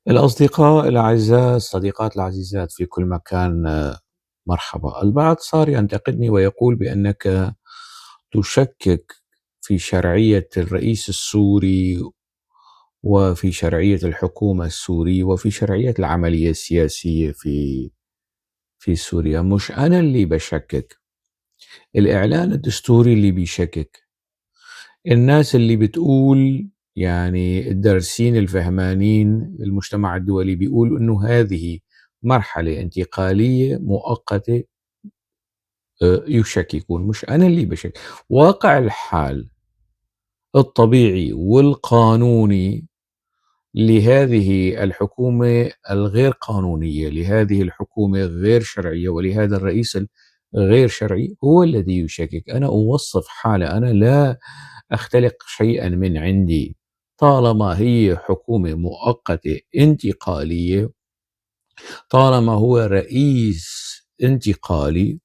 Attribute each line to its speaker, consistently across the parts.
Speaker 1: الأصدقاء الأعزاء، الصديقات العزيزات في كل مكان، مرحبا. البعض صار ينتقدني ويقول بأنك تشكك في شرعية الرئيس السوري وفي شرعية الحكومة السورية وفي شرعية العملية السياسية في سوريا. مش أنا اللي بشكك، الإعلان الدستوري اللي بيشكك. الناس اللي بتقول، يعني الدارسين الفهمانين، المجتمع الدولي بيقول انه هذه مرحلة انتقالية مؤقتة. يشككون، مش انا اللي بشكك. واقع الحال الطبيعي والقانوني لهذه الحكومة الغير قانونية، لهذه الحكومة غير شرعية، ولهذا الرئيس الغير شرعي هو الذي يشكك. أنا أوصف حالة، أنا لا أختلق شيئا من عندي. طالما هي حكومة مؤقتة انتقالية، طالما هو رئيس انتقالي،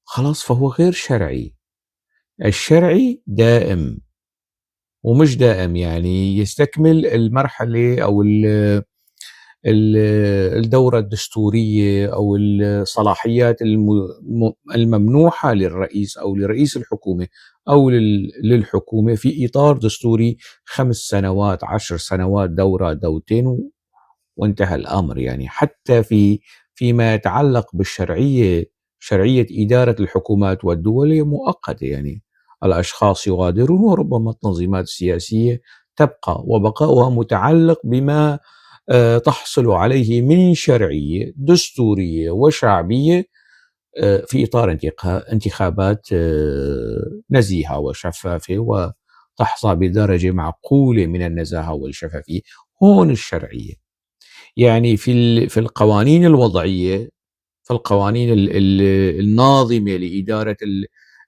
Speaker 1: خلاص فهو غير شرعي. الشرعي دائم ومش دائم، يعني يستكمل المرحلة أو الدورة الدستورية أو الصلاحيات الممنوحة للرئيس أو لرئيس الحكومة أو للحكومة في إطار دستوري 5 سنوات 10 سنوات، دورة دورتين وانتهى الأمر. يعني حتى فيما يتعلق بالشرعية، شرعية إدارة الحكومات والدول هي مؤقتة. يعني الأشخاص يغادرون وربما التنظيمات السياسية تبقى، وبقاؤها متعلق بما تحصل عليه من شرعية دستورية وشعبية في إطار انتخابات نزيهة وشفافة، وتحظى بدرجة معقولة من النزاهة والشفافية. هون الشرعية. يعني في القوانين الوضعية، في القوانين الناظمة لإدارة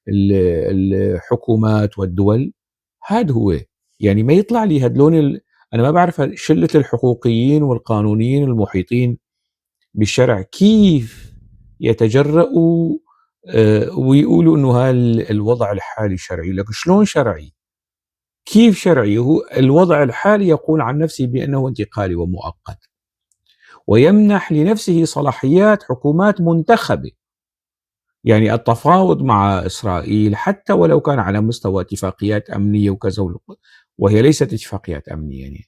Speaker 1: الحكومات والدول، هذا هو. يعني ما يطلع لي هدلون أنا ما بعرف شلة الحقوقيين والقانونيين المحيطين بالشرع كيف يتجرؤوا ويقولوا أنه هذا الوضع الحالي شرعي. لك شلون شرعي؟ كيف شرعي؟ هو الوضع الحالي يقول عن نفسه بأنه انتقالي ومؤقت، ويمنح لنفسه صلاحيات حكومات منتخبة. يعني التفاوض مع إسرائيل حتى ولو كان على مستوى اتفاقيات أمنية وكذا، وهي ليست اتفاقيات أمنية، يعني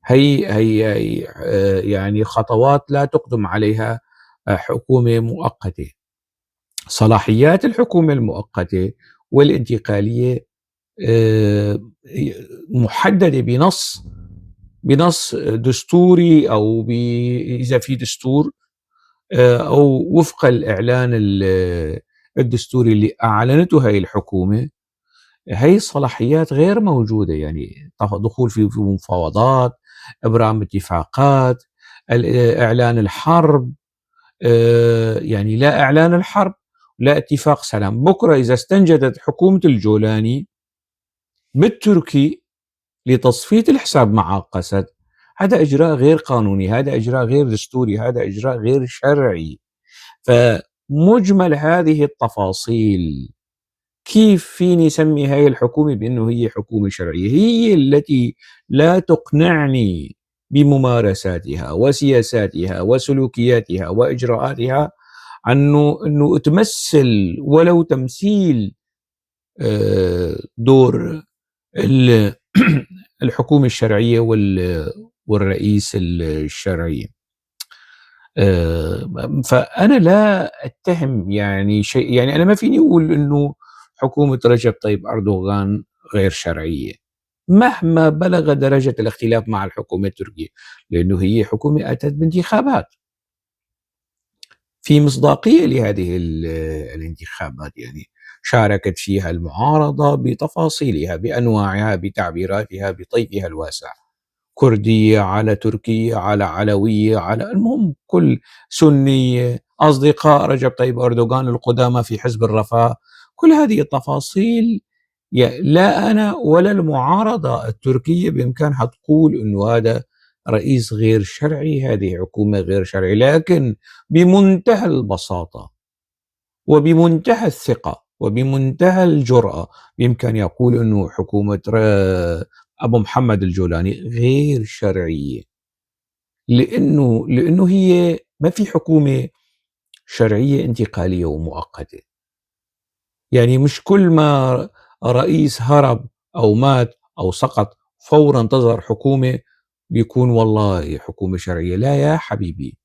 Speaker 1: هي يعني خطوات لا تقدم عليها حكومة مؤقتة. صلاحيات الحكومة المؤقتة والانتقالية آه، محددة بنص دستوري، أو إذا في دستور، أو وفق الإعلان الدستوري اللي أعلنته هاي الحكومة. هاي الصلاحيات غير موجودة، يعني دخول في مفاوضات، إبرام اتفاقات، إعلان الحرب. يعني لا إعلان الحرب، لا اتفاق سلام. بكرة إذا استنجدت حكومة الجولاني بالتركي لتصفية الحساب مع قسد، هذا إجراء غير قانوني، هذا إجراء غير دستوري، هذا إجراء غير شرعي. فمجمل هذه التفاصيل، كيف فيني أسمي هاي الحكومة بأنه هي حكومة شرعية؟ هي التي لا تقنعني بممارساتها وسياساتها وسلوكياتها وإجراءاتها أنه تمثل ولو تمثيل دور الحكومة الشرعية والرئيس الشرعي. فأنا لا أتهم يعني شيء. يعني أنا ما فيني أقول أنه حكومة رجب طيب أردوغان غير شرعية مهما بلغ درجة الاختلاف مع الحكومة التركية، لأنه هي حكومة أتت بانتخابات، في مصداقية لهذه الانتخابات. يعني شاركت فيها المعارضة بتفاصيلها، بأنواعها، بتعبيراتها، بطيفها الواسع، كردية على تركية على علوية على المهم كل سنية، أصدقاء رجب طيب أردوغان القدامى في حزب الرفاه. كل هذه التفاصيل لا أنا ولا المعارضة التركية بإمكانها تقول أنه هذا رئيس غير شرعي، هذه حكومة غير شرعية. لكن بمنتهى البساطة وبمنتهى الثقة وبمنتهى الجرأة بإمكان يقول أنه حكومة أبو محمد الجولاني غير شرعية. لأنه هي ما في حكومة شرعية انتقالية ومؤقتة. يعني مش كل ما رئيس هرب أو مات أو سقط فورًا تظهر حكومة بيكون والله حكومة شرعية. لا يا حبيبي،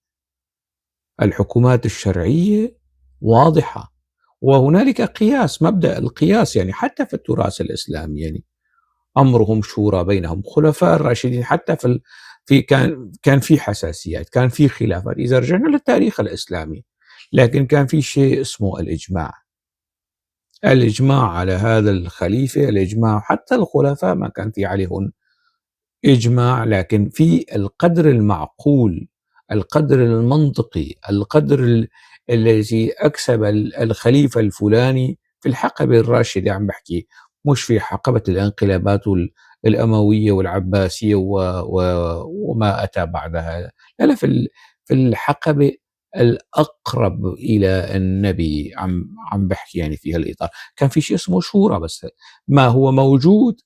Speaker 1: الحكومات الشرعية واضحة، وهنالك قياس، مبدأ القياس يعني حتى في التراث الإسلامي يعني أمرهم شورى بينهم. خلفاء الراشدين حتى في كان في حساسيات، كان في خلافات إذا رجعنا للتاريخ الإسلامي، لكن كان في شيء اسمه الإجماع. الإجماع على هذا الخليفة، الإجماع حتى الخلفاء ما كان في عليهم إجماع، لكن في القدر المعقول، القدر المنطقي، القدر الذي أكسب الخليفة الفلاني في الحقبة الراشدة عم بحكي، مش في حقبة الانقلابات الأموية والعباسية وما أتى بعدها. لا لا، في الحقبة الأقرب إلى النبي عم بحكي يعني في هالإطار. كان في شيء اسمه شورى، بس ما هو موجود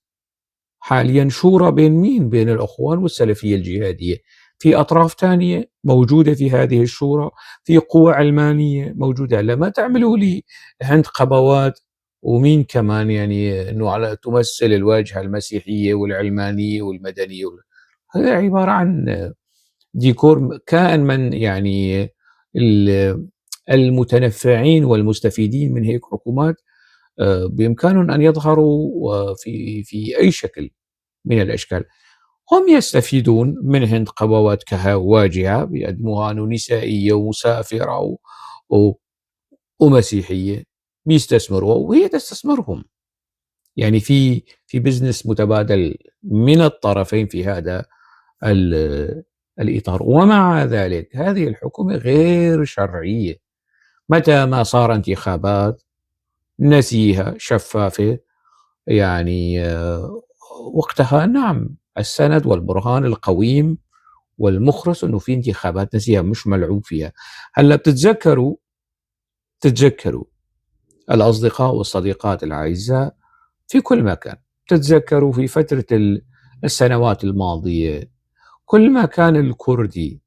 Speaker 1: حاليا شورى بين مين؟ بين الأخوان والسلفية الجهادية. في أطراف تانية موجودة في هذه الشورى، في قوى علمانية موجودة. لما تعملوا لي هند قبوات ومين كمان يعني أنه على تمثل الواجهة المسيحية والعلمانية والمدنية هذا عبارة عن ديكور. كائن من يعني المتنفعين والمستفيدين من هيك حكومات بإمكانهم أن يظهروا في أي شكل من الأشكال. هم يستفيدون من هند قبوات كواجهة بيقدموها أنه نسائية ومسافرة و... ومسيحية، بيستثمروا وهي تستثمرهم. يعني في بزنس متبادل من الطرفين في هذا الإطار. ومع ذلك هذه الحكومة غير شرعية. متى ما صار انتخابات نزيهة شفافة يعني وقتها نعم السند والبرهان القويم والمخرس انه في انتخابات نزيهه مش ملعوب فيها. هلا تتذكروا الاصدقاء والصديقات الاعزاء في كل مكان، تتذكروا في فتره السنوات الماضيه كل ما كان الكردي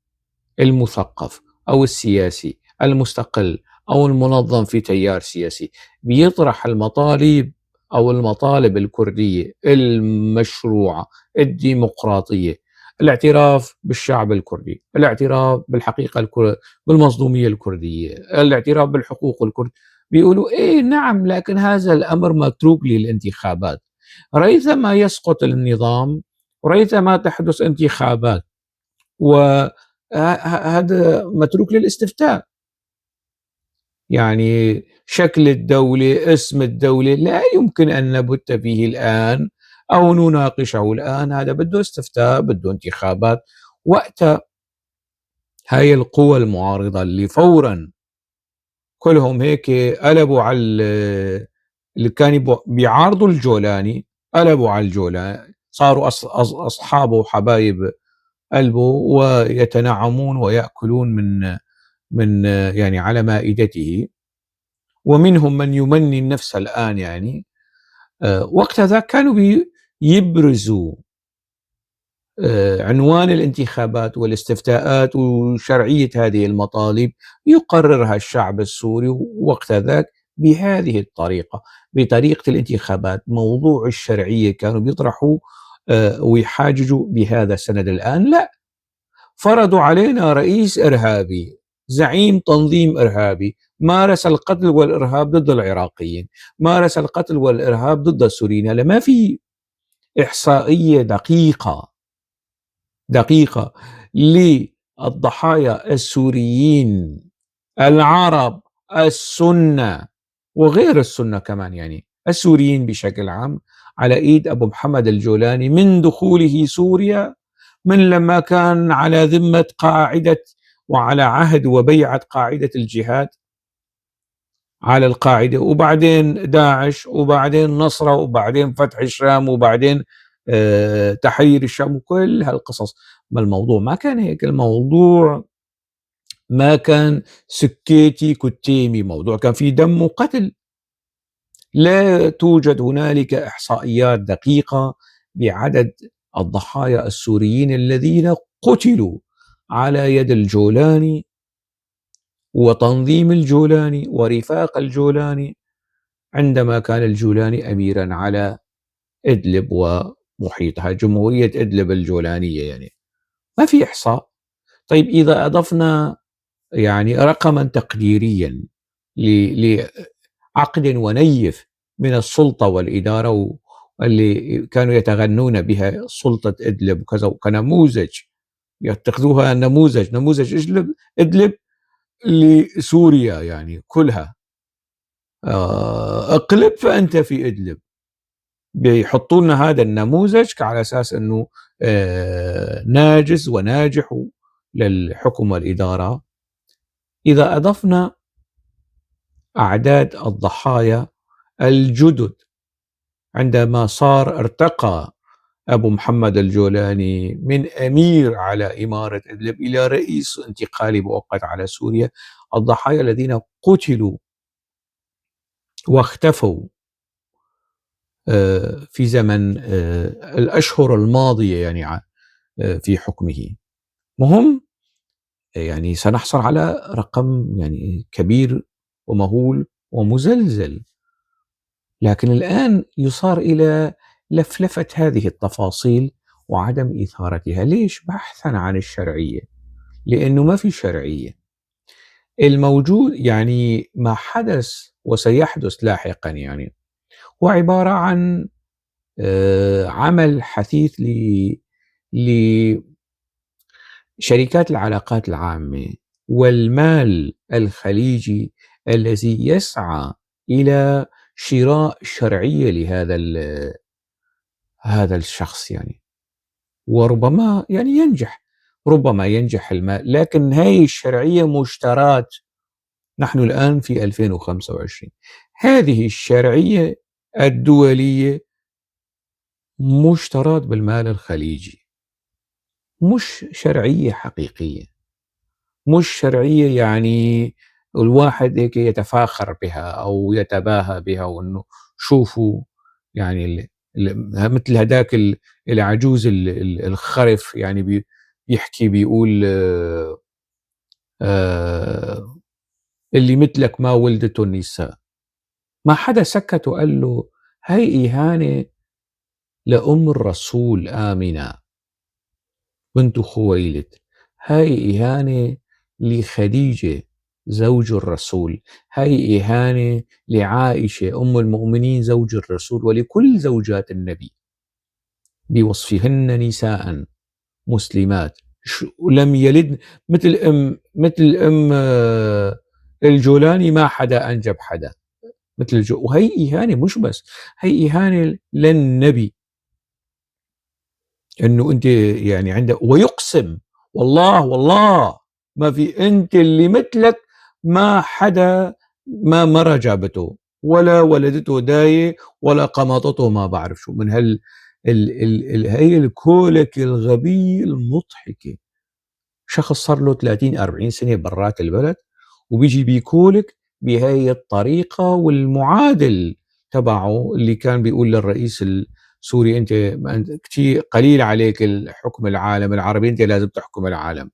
Speaker 1: المثقف أو السياسي المستقل أو المنظم في تيار سياسي بيطرح المطالب أو المطالب الكردية المشروعة الديمقراطية، الاعتراف بالشعب الكردي، الاعتراف بالحقيقة بالمظلومية الكردية، الاعتراف بالحقوق الكرد، بيقولوا إيه نعم، لكن هذا الأمر متروك للانتخابات. ريثما يسقط النظام، ريثما تحدث انتخابات، وهذا متروك للاستفتاء. يعني شكل الدولة، اسم الدولة لا يمكن أن نبت فيه الآن أو نناقشه الآن، هذا بده استفتاء، بده انتخابات. وقت هاي القوى المعارضة اللي فورا كلهم هيك قلبوا على اللي كانوا بيعارضوا الجولاني، قلبوا على الجولاني، صاروا أصحابه وحبايب قلبه ويتنعمون ويأكلون من يعني على مائدته. ومنهم من يمني النفس الآن يعني وقت ذاك كانوا يبرزوا عنوان الانتخابات والاستفتاءات وشرعية هذه المطالب يقررها الشعب السوري وقت ذاك بهذه الطريقة، بطريقة الانتخابات. موضوع الشرعية كانوا بيطرحوا ويحاججوا بهذا السند. الآن لا، فرضوا علينا رئيس إرهابي، زعيم تنظيم إرهابي مارس القتل والإرهاب ضد العراقيين، مارس القتل والإرهاب ضد السوريين. لما في إحصائية دقيقة للضحايا السوريين العرب السنة وغير السنة كمان، يعني السوريين بشكل عام، على إيد أبو محمد الجولاني من دخوله سوريا، من لما كان على ذمة قاعدة وعلى عهد وبيعة قاعدة الجهاد على القاعدة، وبعدين داعش، وبعدين نصرة، وبعدين فتح الشام، وبعدين تحرير الشام، وكل هالقصص. ما الموضوع ما كان هيك. الموضوع ما كان سكيتي كتيمي، موضوع كان فيه دم وقتل. لا توجد هنالك إحصائيات دقيقة بعدد الضحايا السوريين الذين قتلوا على يد الجولاني وتنظيم الجولاني ورفاق الجولاني عندما كان الجولاني أميرا على إدلب ومحيطها، جمهورية إدلب الجولانية يعني. ما في إحصاء. طيب إذا أضفنا يعني رقما تقديريا لعقد ونيف من السلطة والإدارة اللي كانوا يتغنون بها سلطة إدلب وكذا كنموذج، يتخذوها نموذج إدلب لسوريا يعني كلها. اقلب فأنت في إدلب، بيحطوا لنا هذا النموذج على أساس أنه ناجز وناجح للحكم والإدارة. إذا أضفنا أعداد الضحايا الجدد عندما ارتقى أبو محمد الجولاني من أمير على إمارة إدلب إلى رئيس انتقالي مؤقت على سوريا، الضحايا الذين قتلوا واختفوا في زمن الأشهر الماضية يعني في حكمه، مهم يعني سنحصل على رقم يعني كبير ومهول ومزلزل. لكن الآن يصار إلى لفلفة هذه التفاصيل وعدم إثارتها. ليش؟ بحثا عن الشرعية، لأنه ما في شرعية. الموجود يعني ما حدث وسيحدث لاحقا يعني هو عبارة عن عمل حثيث لشركات العلاقات العامة والمال الخليجي الذي يسعى إلى شراء شرعية هذا الشخص يعني. وربما يعني ربما ينجح المال، لكن هذه الشرعية مشترات. نحن الآن في 2025، هذه الشرعية الدولية مشترات بالمال الخليجي، مش شرعية حقيقية، مش شرعية يعني الواحد هيك يتفاخر بها أو يتباهى بها، وأنه شوفوا يعني مثل هذاك العجوز الخرف يعني بيحكي بيقول اللي مثلك ما ولدته النساء. ما حدا سكت وقال له هاي إهانة لأم الرسول آمنة بنت خويلد، هاي إهانة لخديجة زوج الرسول، هاي إهانة لعائشة أم المؤمنين زوج الرسول ولكل زوجات النبي بوصفهن نساء مسلمات لم يلدن مثل أم الجولاني، ما حدا أنجب حدا مثل وهي إهانة. مش بس هي إهانة للنبي، انه انت يعني عندك ويقسم والله ما في انت اللي مثلك ما حدا ما مرة جابته ولا ولدته داية ولا قماطته ما بعرف شو من هي الكولك الغبية المضحكة. شخص صار له 30 40 سنة برات البلد وبيجي بيكولك بهاي الطريقة، والمعادل تبعه اللي كان بيقول للرئيس السوري أنت كثير قليل عليك الحكم العالم العربي، أنت لازم تحكم العالم.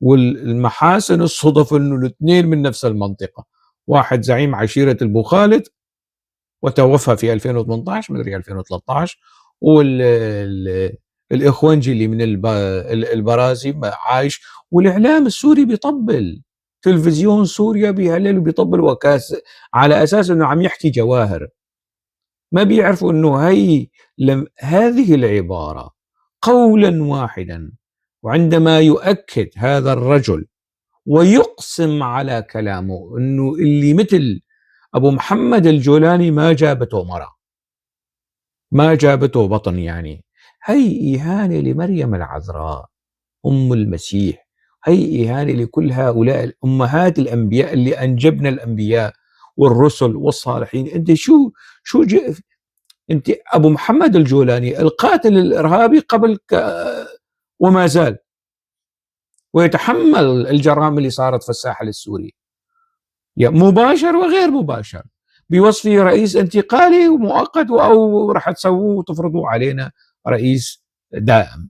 Speaker 1: والمحاسن الصدف أنه الاثنين من نفس المنطقة، واحد زعيم عشيرة أبو خالد وتوفى في 2018 مدري 2013، والإخوانجي اللي من البرازي عايش، والإعلام السوري بيطبل، تلفزيون سوريا بيهلل وبيطبل وكاس على أساس أنه عم يحكي جواهر. ما بيعرفوا أنه هذه العبارة قولا واحدا، وعندما يؤكد هذا الرجل ويقسم على كلامه أنه اللي مثل أبو محمد الجولاني ما جابته مرة، ما جابته بطن يعني. هي إهانة لمريم العذراء أم المسيح، هي إهانة لكل هؤلاء الأمهات الأنبياء اللي أنجبنا الأنبياء والرسل والصالحين. أنت شو أنت أبو محمد الجولاني القاتل الإرهابي قبل وما زال ويتحمل الجرائم اللي صارت في الساحل السوري مباشر وغير مباشر، بوصفه رئيس انتقالي ومؤقت أو راح تسووه وتفرضوا علينا رئيس دائم.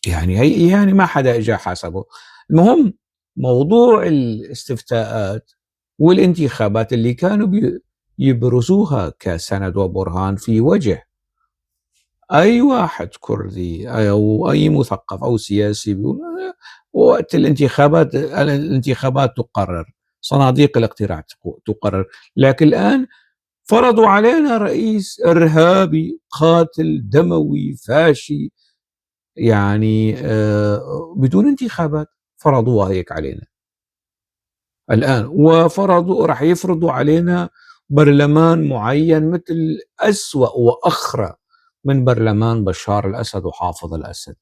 Speaker 1: يعني هي يعني ما حدا إجا حاسبه. المهم موضوع الاستفتاءات والانتخابات اللي كانوا يبرزوها كسند وبرهان في وجه أي واحد كردي أو أي مثقف أو سياسي بيقول وقت الانتخابات تقرر، صناديق الاقتراع تقرر، لكن الآن فرضوا علينا رئيس إرهابي قاتل دموي فاشي، يعني بدون انتخابات فرضوها هيك علينا الآن، وفرضوا راح يفرضوا علينا برلمان معين مثل أسوأ وأخرى من برلمان بشار الأسد وحافظ الأسد،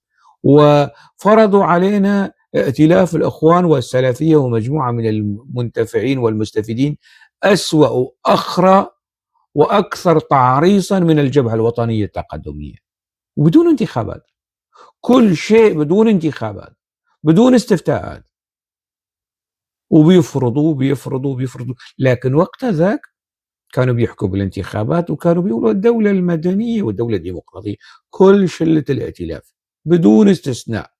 Speaker 1: وفرضوا علينا ائتلاف الإخوان والسلفية ومجموعة من المنتفعين والمستفيدين أسوأ وأخرى وأكثر تعريصا من الجبهة الوطنية التقدمية، وبدون انتخابات، كل شيء بدون انتخابات، بدون استفتاءات، وبيفرضوا، لكن وقت ذاك كانوا بيحكوا بالانتخابات وكانوا بيقولوا الدولة المدنية والدولة الديمقراطية، كل شلة الائتلاف بدون استثناء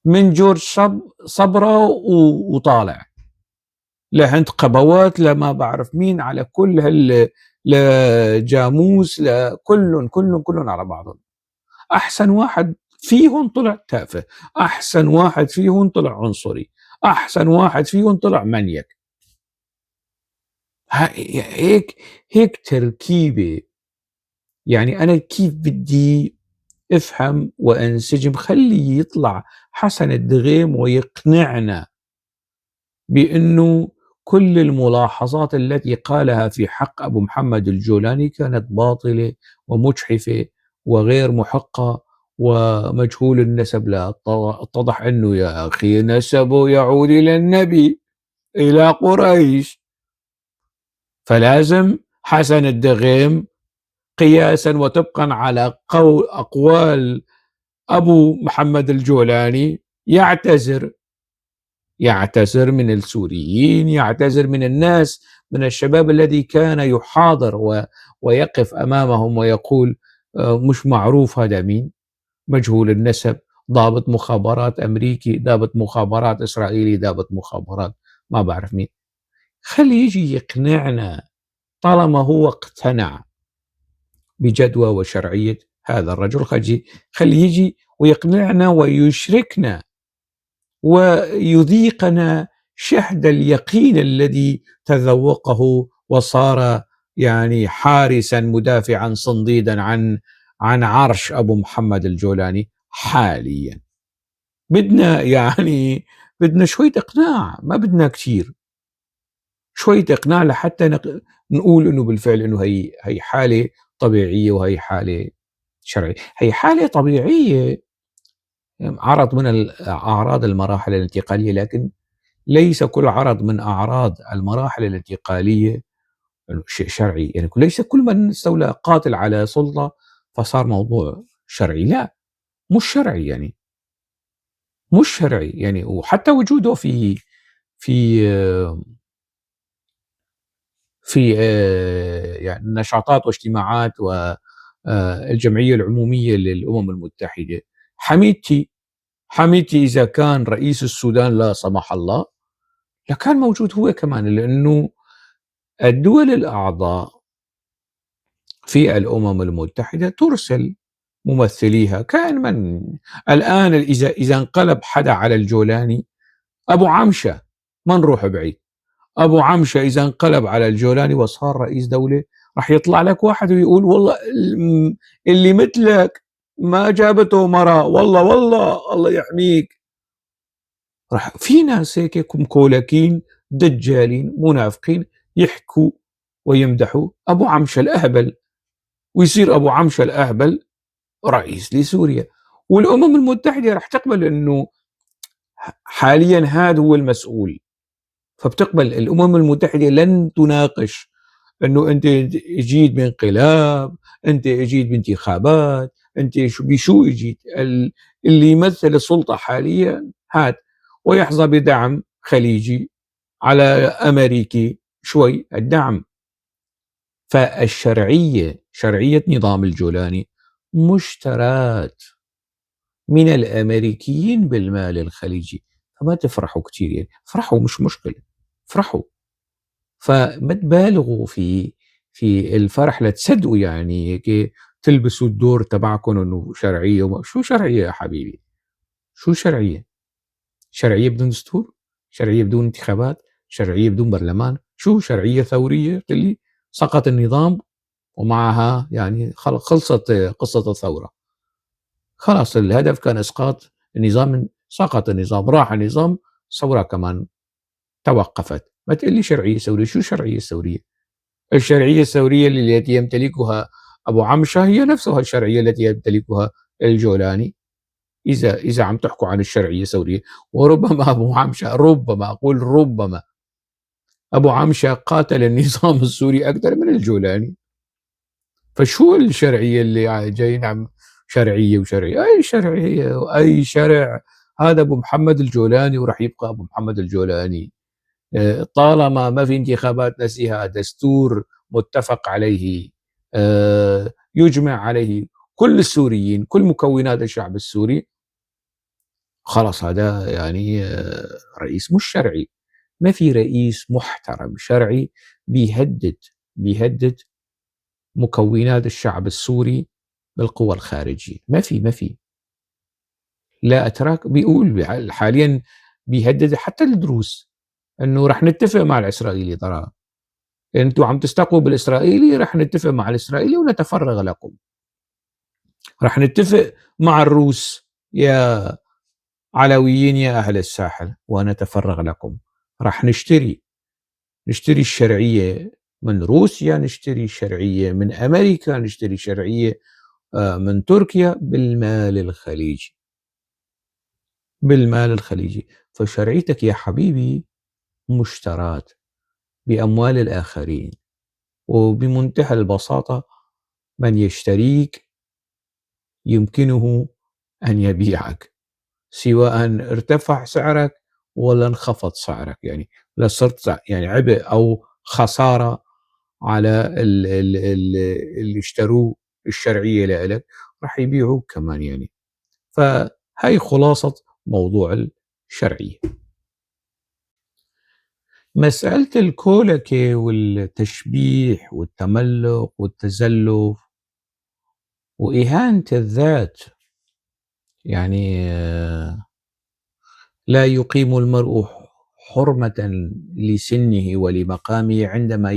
Speaker 1: من جورج صبرا وطالع لهند قبوات لما بعرف مين على كل لجاموس كلهم على بعضهم. أحسن واحد فيهم طلع تافه، أحسن واحد فيهم طلع عنصري، أحسن واحد فيهم طلع منيك. هيك تركيبة، يعني أنا كيف بدي أفهم وأنسجم؟ خلي يطلع حسن الدغيم ويقنعنا بأنه كل الملاحظات التي قالها في حق أبو محمد الجولاني كانت باطلة ومجحفة وغير محقة ومجهول النسب. لا، اتضح أنه يا أخي نسبه يعود إلى النبي، إلى قريش، فلازم حسن الدغيم قياسا وطبقا على أقوال أبو محمد الجولاني يعتذر من السوريين، يعتذر من الناس، من الشباب الذي كان يحاضر ويقف أمامهم ويقول مش معروف هذا مين، مجهول النسب، ضابط مخابرات أمريكي، ضابط مخابرات إسرائيلي، ضابط مخابرات ما بعرف مين. خلي يجي يقنعنا طالما هو اقتنع بجدوى وشرعية هذا الرجل، خلي يجي ويقنعنا ويشركنا ويذيقنا شهد اليقين الذي تذوقه وصار يعني حارسا مدافعا صنديدا عن عرش أبو محمد الجولاني حاليا. بدنا شوية إقناع، ما بدنا كثير، شوية إقناع لحتى نقول إنه بالفعل إنه هي حالة طبيعية وهي حالة شرعية. هي حالة طبيعية، عرض من أعراض المراحل الانتقالية، لكن ليس كل عرض من أعراض المراحل الانتقالية شيء شرعي. يعني ليس كل من استولى قاتل على سلطة فصار موضوع شرعي، لا، مش شرعي، يعني مش شرعي. يعني وحتى وجوده في في يعني نشاطات واجتماعات والجمعية العمومية للأمم المتحدة. حميدتي إذا كان رئيس السودان لا سمح الله لكان موجود هو كمان، لأنه الدول الأعضاء في الأمم المتحدة ترسل ممثليها كائن من. الآن إذا انقلب حدا على الجولاني، أبو عمشة، ما نروح بعيد، أبو عمشة إذا انقلب على الجولاني وصار رئيس دولة راح يطلع لك واحد ويقول والله اللي مثلك ما جابته مرة، والله الله يحميك. راح في ناس هيك مكولكين دجالين منافقين يحكوا ويمدحوا أبو عمشة الأهبل، ويصير أبو عمشة الأهبل رئيس لسوريا، والأمم المتحدة راح تقبل أنه حاليا هذا هو المسؤول. فبتقبل الأمم المتحدة لن تناقش أنه أنت جيت بانقلاب، أنت جيت بانتخابات، أنت بشو جيت. اللي يمثل السلطة حاليا هات ويحظى بدعم خليجي على أمريكي شوي الدعم. فالشرعية، شرعية نظام الجولاني مشترات من الأمريكيين بالمال الخليجي، فما تفرحوا كتير يعني، افرحوا مش مشكلة، افرحوا. فما تبالغوا في الفرح، لا تصدقوا يعني هيك تلبسوا الدور تبعكم إنه شرعية شو شرعية يا حبيبي؟ شو شرعية؟ شرعية بدون دستور؟ شرعية بدون انتخابات؟ شرعية بدون برلمان؟ شو شرعية ثورية قل لي؟ سقط النظام ومعها يعني خلصت قصة الثورة. خلاص الهدف كان إسقاط النظام، سقط النظام، راح النظام، الثورة كمان توقفت. ما تقول لي شرعية ثورية، شو شرعية ثورية؟ الشرعية الثورية التي يمتلكها أبو عمشة هي نفسها الشرعية التي يمتلكها الجولاني. إذا عم تحكوا عن الشرعية الثورية، وربما أبو عمشة، ربما أقول ربما أبو عمشة قاتل النظام السوري أكثر من الجولاني. فشو الشرعية اللي جايين عم شرعية وشرعية؟ أي شرعية وأي شرع؟ هذا أبو محمد الجولاني وراح يبقى أبو محمد الجولاني. طالما ما في انتخابات نزيهة، دستور متفق عليه يجمع عليه كل السوريين، كل مكونات الشعب السوري، خلاص هذا يعني رئيس مش شرعي. ما في رئيس محترم شرعي بيهدد مكونات الشعب السوري بالقوى الخارجية. ما في. لا أتراك بيقول حاليا بيهدد حتى الدروز انه رح نتفق مع الاسرائيلي، ترى انتم عم تستقوا بالاسرائيلي، رح نتفق مع الاسرائيلي ونتفرغ لكم. رح نتفق مع الروس يا علويين يا اهل الساحل ونتفرغ لكم. رح نشتري الشرعية من روسيا، نشتري الشرعية من امريكا، نشتري شرعية من تركيا بالمال الخليجي. بالمال الخليجي. فشرعيتك يا حبيبي مشترات بأموال الآخرين، وبمنتهى البساطة من يشتريك يمكنه أن يبيعك، سواء ارتفع سعرك ولا انخفض سعرك، يعني لا صرت يعني عبء أو خسارة على اللي اشتروا الشرعية لك، راح يبيعوك كمان يعني. فهي خلاصة موضوع الشرعية. مسألة الكولكة والتشبيح والتملق والتزلف وإهانة الذات، يعني لا يقيم المرء حرمة لسنه ولمقامه عندما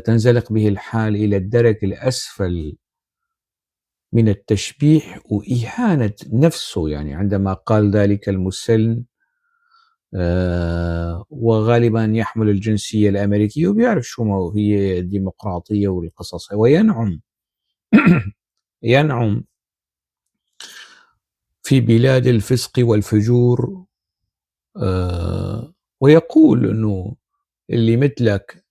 Speaker 1: تنزلق به الحال إلى الدرك الأسفل من التشبيح وإهانة نفسه، يعني عندما قال ذلك المسن وغالبا يحمل الجنسية الأمريكية وبيعرف شو هي الديمقراطية والقصص، وينعم ينعم في بلاد الفسق والفجور، ويقول أنه اللي مثلك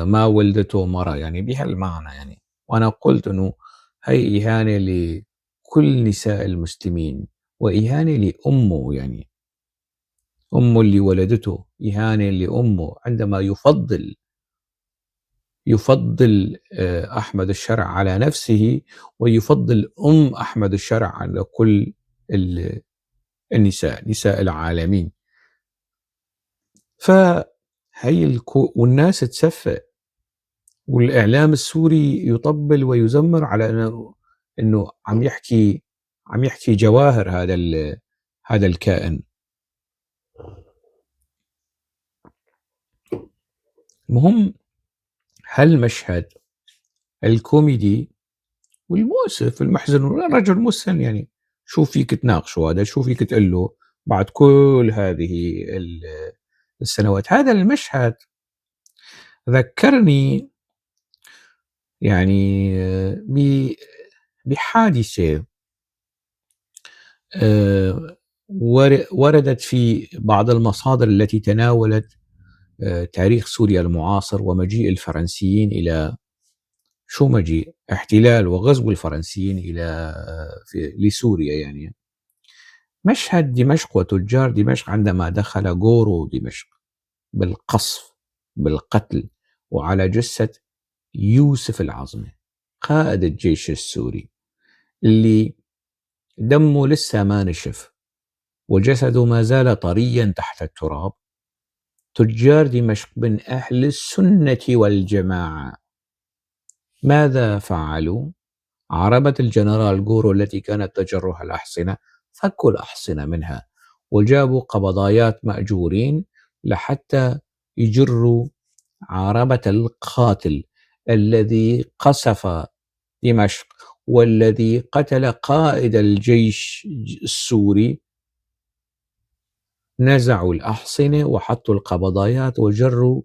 Speaker 1: ما ولدته مرة، يعني بهالمعنى يعني. وأنا قلت أنه هي إهانة لكل نساء المسلمين، وإهانة لأمه، يعني أمه اللي ولدته، إهانة لأمه عندما يفضل أحمد الشرع على نفسه، ويفضل أحمد الشرع على كل نساء العالمين. فهي والناس تسفه، والإعلام السوري يطبل ويزمر على إنه عم يحكي جواهر هذا الكائن. المهم هالمشهد الكوميدي والمؤسف المحزن، الرجل مسن يعني، شو فيك تناقشه هذا؟ شو فيك تقول له بعد كل هذه السنوات؟ هذا المشهد ذكرني يعني بحادثة وردت في بعض المصادر التي تناولت تاريخ سوريا المعاصر ومجيء الفرنسيين إلى، شو مجيء، احتلال وغزو الفرنسيين لسوريا يعني. مشهد دمشق وتجار دمشق عندما دخل غورو دمشق بالقصف بالقتل وعلى جثة يوسف العظمي قائد الجيش السوري. اللي دمه لسه ما نشف وجسده ما زال طريا تحت التراب، تجار دمشق من أهل السنة والجماعة ماذا فعلوا؟ عربة الجنرال جورو التي كانت تجرها الأحصنة فكوا الأحصنة منها وجابوا قبضايات مأجورين لحتى يجروا عربة القاتل الذي قصف دمشق والذي قتل قائد الجيش السوري. نزعوا الأحصنة وحطوا القبضايات وجروا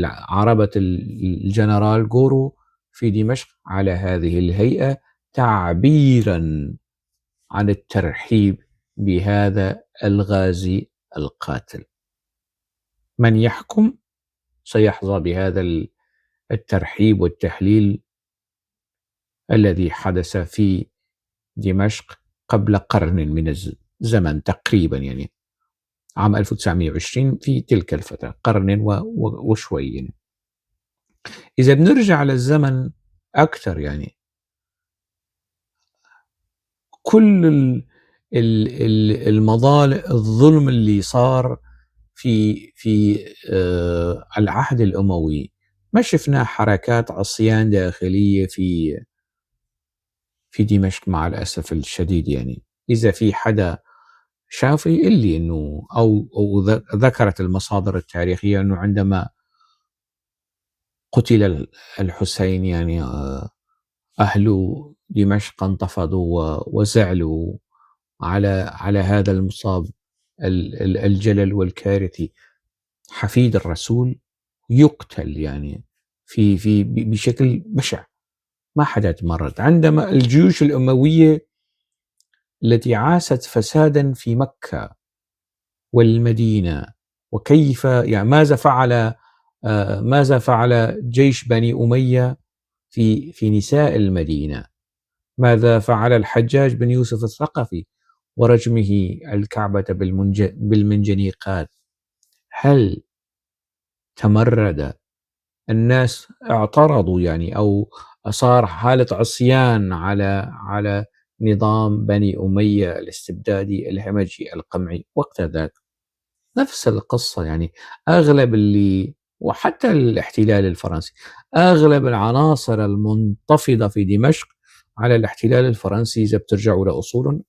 Speaker 1: عربة الجنرال جورو في دمشق على هذه الهيئة تعبيرا عن الترحيب بهذا الغازي القاتل. من يحكم سيحظى بهذا الترحيب والتحليل الذي حدث في دمشق قبل قرن من الزمن تقريبا، يعني عام 1920 في تلك الفترة، قرن وشوي يعني. إذا بنرجع للزمن أكثر، يعني كل الظلم اللي صار في العهد الأموي، ما شفنا حركات عصيان داخلية في دمشق مع الأسف الشديد. يعني إذا في حدا شاف يقول لي إنه أو ذكرت المصادر التاريخية إنه عندما قتل الحسين يعني أهل دمشق انتفضوا وزعلوا على هذا المصاب الجلل والكارثي. حفيد الرسول يقتل يعني في بشكل بشع ما حدا تمرد. عندما الجيوش الأموية التي عاست فسادا في مكة والمدينة، وكيف يعني ماذا فعل جيش بني أمية في نساء المدينة، ماذا فعل الحجاج بن يوسف الثقفي ورجمه الكعبة بالمنجنيقات. هل تمرد الناس؟ اعترضوا يعني، أو صار حالة عصيان على نظام بني أمية الاستبدادي الهمجي القمعي وقت ذاك. نفس القصة يعني، أغلب وحتى الاحتلال الفرنسي، أغلب العناصر المنتفضة في دمشق على الاحتلال الفرنسي إذا بترجعوا لأصولهم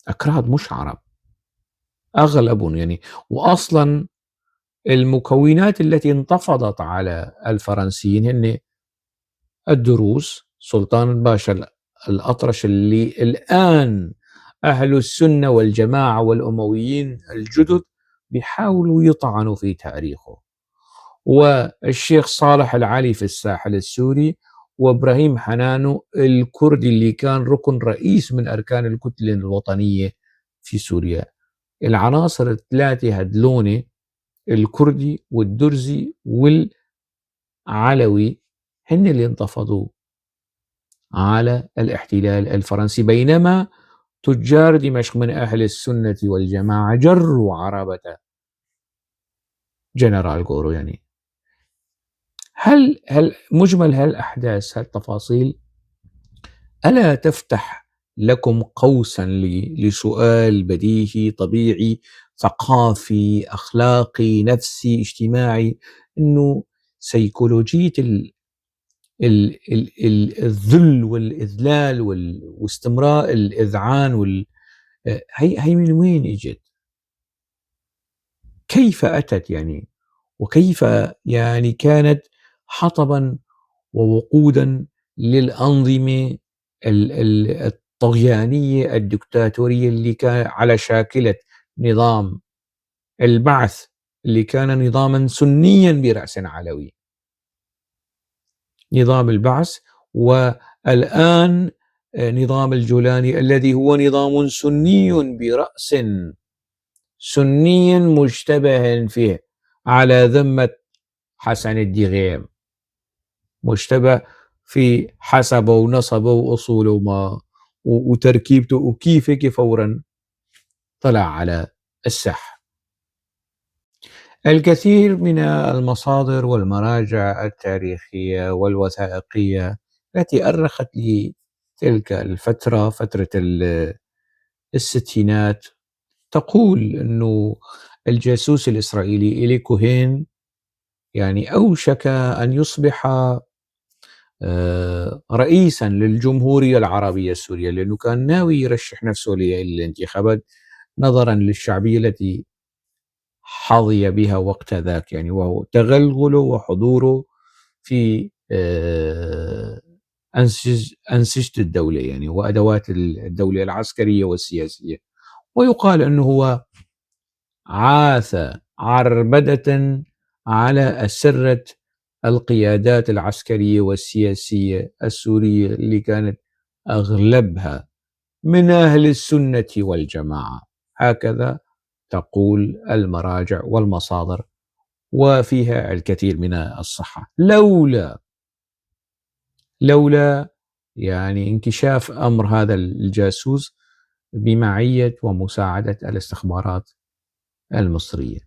Speaker 1: أكراد مش عرب أغلبهم يعني. وأصلا المكونات التي انتفضت على الفرنسيين هن الدروز، سلطان باشا الأطرش اللي الآن أهل السنة والجماعة والأمويين الجدد بيحاولوا يطعنوا في تاريخه، والشيخ صالح العلي في الساحل السوري، وإبراهيم حنانو الكردي اللي كان ركن رئيس من أركان الكتلة الوطنية في سوريا. العناصر الثلاثة هدلوني، الكردي والدرزي والعلوي، هن اللي انتفضوا على الاحتلال الفرنسي، بينما تجار دمشق من أهل السنة والجماعة جروا عربة جنرال جورو. يعني هل مجمل هالأحداث هالتفاصيل ألا تفتح لكم قوسا لسؤال بديهي طبيعي ثقافي أخلاقي نفسي اجتماعي، أنه سيكولوجية الذل والإذلال واستمراء الإذعان هي من وين اجت؟ كيف أتت يعني؟ وكيف يعني كانت حطبا ووقودا للأنظمة الطغيانية الدكتاتورية اللي كان على شاكلة نظام البعث، اللي كان نظاما سنيا برأس علوي، نظام البعث، والآن نظام الجولاني الذي هو نظام سني برأس، سني مشتبه فيه على ذمة حسن الدغيم، مشتبه في حسبه ونصبه وأصوله وتركيبته، وكيف هيك فورا طلع على الساحة. الكثير من المصادر والمراجع التاريخية والوثائقية التي أرخت لتلك الفترة، فترة الستينات، تقول أنه الجاسوس الإسرائيلي إيلي كوهين يعني أوشك أن يصبح رئيسا للجمهورية العربية السورية، لأنه كان ناوي يرشح نفسه للانتخابات نظرا للشعبية التي حظي بها وقت ذاك، يعني وهو تغلغله وحضوره في أنسجة الدولة يعني وأدوات الدولة العسكرية والسياسية. ويقال أنه هو عاث عربدة على أسرة القيادات العسكرية والسياسية السورية اللي كانت أغلبها من أهل السنة والجماعة، هكذا تقول المراجع والمصادر، وفيها الكثير من الصحة. لولا يعني انكشاف أمر هذا الجاسوس بمعية ومساعدة الاستخبارات المصرية،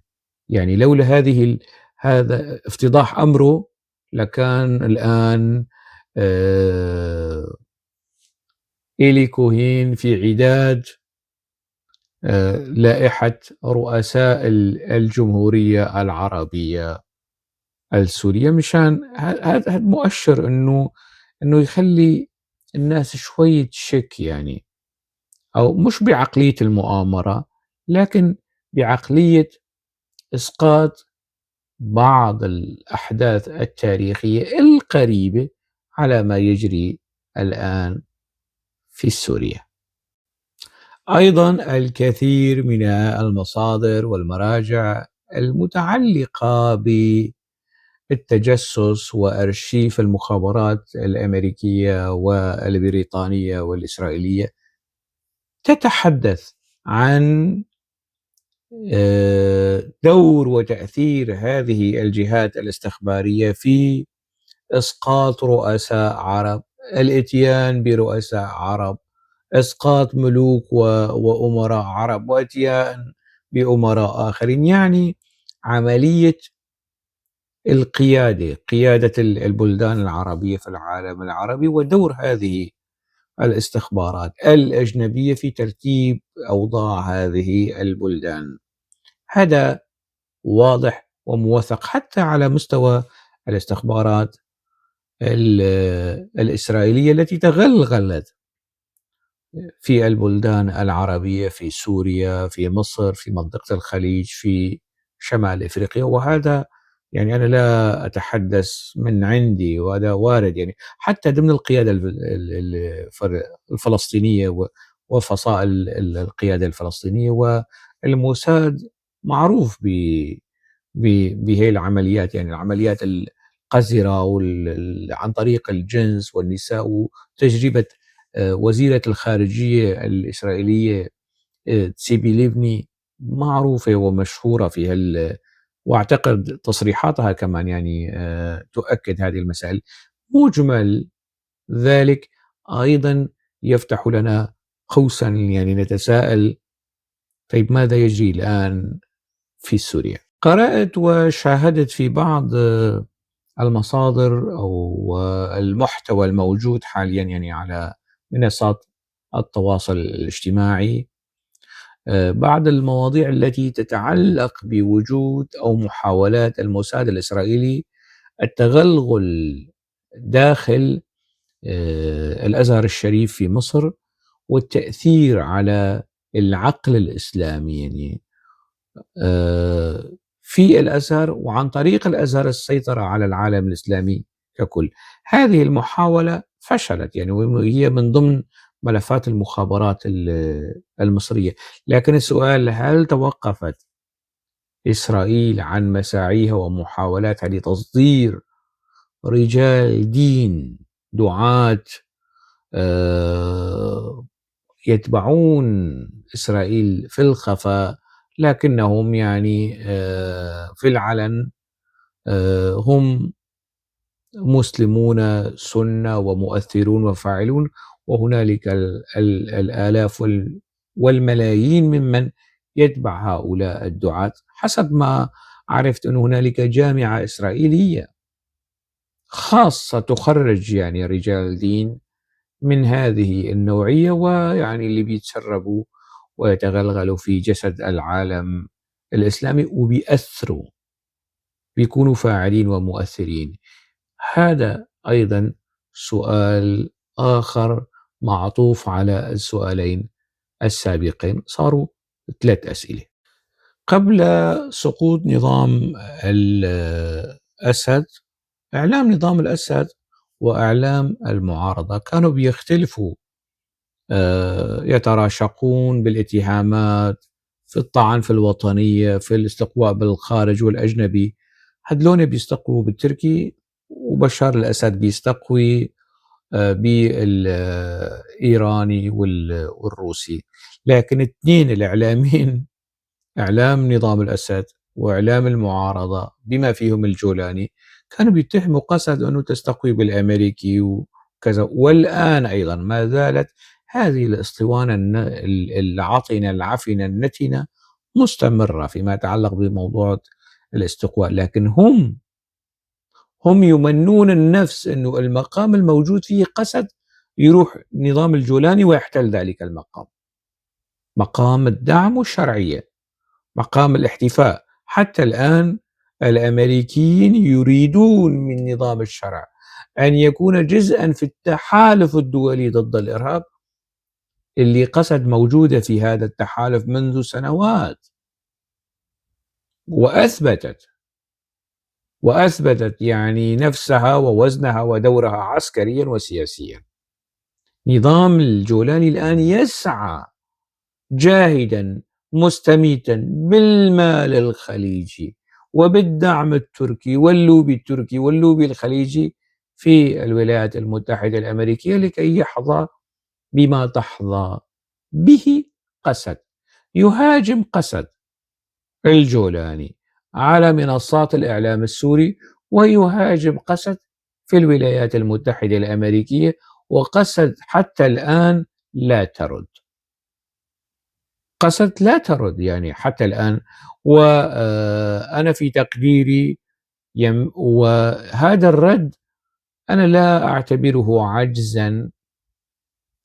Speaker 1: يعني لولا هذا افتضاح أمره لكان الآن إيلي كوهين في عداد لائحة رؤساء الجمهورية العربية السورية، مشان هذا مؤشر انه يخلي الناس شوية شك يعني، او مش بعقلية المؤامرة لكن بعقلية اسقاط بعض الأحداث التاريخية القريبة على ما يجري الآن في سوريا. أيضا الكثير من المصادر والمراجع المتعلقة بالتجسس وأرشيف المخابرات الأمريكية والبريطانية والإسرائيلية تتحدث عن دور وتأثير هذه الجهات الاستخبارية في إسقاط رؤساء عرب، الإتيان برؤساء عرب، إسقاط ملوك وأمراء عرب وإتيان بأمراء آخرين، يعني عملية قيادة البلدان العربية في العالم العربي، ودور هذه الاستخبارات الأجنبية في ترتيب أوضاع هذه البلدان. هذا واضح وموثق حتى على مستوى الاستخبارات الإسرائيلية التي تغلغلت في البلدان العربية، في سوريا، في مصر، في منطقة الخليج، في شمال إفريقيا. وهذا يعني أنا لا أتحدث من عندي، وهذا وارد يعني حتى ضمن القيادة الفلسطينية وفصائل القيادة الفلسطينية، والموساد معروف بهي العمليات، يعني العمليات القذرة عن طريق الجنس والنساء، وتجربة وزيرة الخارجية الإسرائيلية تسيبي ليفني معروفة ومشهورة في وأعتقد تصريحاتها كمان يعني تؤكد هذه المسائل. مجمل ذلك أيضا يفتح لنا قوسا، يعني نتساءل طيب ماذا يجري الآن في سوريا؟ قرأت وشاهدت في بعض المصادر أو المحتوى الموجود حاليا يعني على منصات التواصل الاجتماعي بعض المواضيع التي تتعلق بوجود أو محاولات الموساد الإسرائيلي التغلغل داخل الأزهر الشريف في مصر، والتأثير على العقل الإسلامي يعني في الأزهر، وعن طريق الأزهر السيطرة على العالم الإسلامي ككل. هذه المحاولة فشلت يعني، وهي من ضمن ملفات المخابرات المصرية. لكن السؤال، هل توقفت إسرائيل عن مساعيها ومحاولاتها لتصدير رجال دين دعاة يتبعون إسرائيل في الخفاء، لكنهم يعني في العلن هم مسلمون سنة ومؤثرون وفاعلون، وهنالك الآلاف والملايين ممن يتبع هؤلاء الدعاة. حسب ما عرفت أن هنالك جامعة إسرائيلية خاصة تخرّج يعني رجال الدين من هذه النوعية، ويعني اللي بيتسربوا ويتغلغلوا في جسد العالم الإسلامي وبيأثروا، بيكونوا فاعلين ومؤثرين. هذا أيضًا سؤال آخر معطوف على السؤالين السابقين، صاروا 3 أسئلة. قبل سقوط نظام الأسد، إعلام نظام الأسد وإعلام المعارضة كانوا بيختلفوا، يتراشقون بالاتهامات، في الطعن في الوطنية، في الاستقواء بالخارج والأجنبي. هذلون بيستقووا بالتركي، وبشار الأسد بيستقوي بالإيراني والروسي. لكن الاثنين الإعلاميين، إعلام نظام الأسد وإعلام المعارضة بما فيهم الجولاني، كانوا بيتهموا قسد أنه تستقوي بالأمريكي وكذا. والآن أيضا ما زالت هذه الاسطوانة العطنة العفنة النتنة مستمرة فيما يتعلق بموضوع الاستقواء. لكن هم يمنون النفس أنه المقام الموجود فيه قسد يروح نظام الجولاني ويحتل ذلك المقام، مقام الدعم والشرعية، مقام الاحتفاء. حتى الآن الأمريكيين يريدون من نظام الشرع أن يكون جزءا في التحالف الدولي ضد الإرهاب، اللي قسد موجودة في هذا التحالف منذ سنوات، وأثبتت يعني نفسها ووزنها ودورها عسكريا وسياسيا. نظام الجولاني الآن يسعى جاهدا مستميتا بالمال الخليجي وبالدعم التركي واللوبي التركي واللوبي الخليجي في الولايات المتحدة الأمريكية لكي يحظى بما تحظى به قسد. يهاجم قسد الجولاني على منصات الإعلام السوري، ويهاجم قسد في الولايات المتحدة الأمريكية، وقسد حتى الآن لا ترد. قسد لا ترد يعني حتى الآن. وأنا في تقديري وهذا الرد أنا لا أعتبره عجزا،